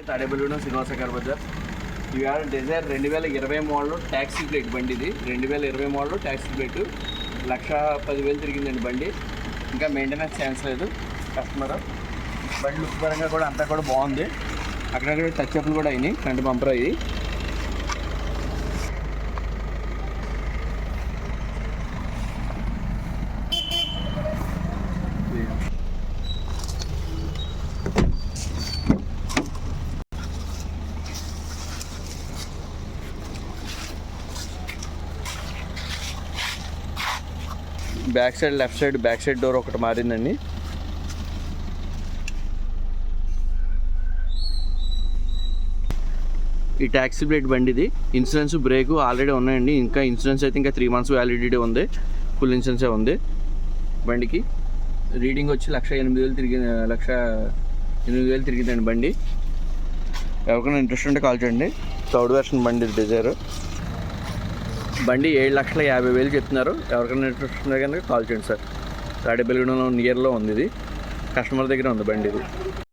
తాడేపల్లిగూడెం శ్రీనివాస బజార్. ఇవాళ Dzire 2020 model taxi plate బండి. ఇది 2020 మోడల్ ట్యాక్సీ ప్లేట్. 1,10,000 తిరిగిందండి బండి. ఇంకా మెయింటెనెన్స్ ఛాన్స్ లేదు. కస్టమర్ బండి లుక్ పరంగా కూడా అంతా కూడా బాగుంది. అక్కడక్కడ టచ్ అప్లు కూడా అయినాయి. ఫ్రంట్ బంపర్ అయ్యి back side back side door ఒకటి మారిందండి. ఈ ట్యాక్సీ ప్లేట్ బండి ఇది. ఇన్సూరెన్స్ బ్రేకు ఆల్రెడీ ఉన్నాయండి. ఇంకా ఇన్సూరెన్స్ అయితే ఇంకా 3 months వ్యాలిడిటీ ఉంది. ఫుల్ ఇన్సూరెన్సే ఉంది బండికి. రీడింగ్ వచ్చి 1,08,000 తిరిగిందండి బండి. ఎవరికైనా ఇంట్రెస్ట్ ఉంటే కాల్ చేయండి. థర్డ్ వెర్షన్ బండి డిజైర్. బండి 7,50,000 చెప్తున్నారు. ఎవరికైనా ఇంట్రెస్ట్ ఉంటే కనుక కాల్ చేయండి సార్. తాడేపల్లిగూడెంలో నియర్లో ఉంది. ఇది కస్టమర్ దగ్గర ఉంది బండి ఇది.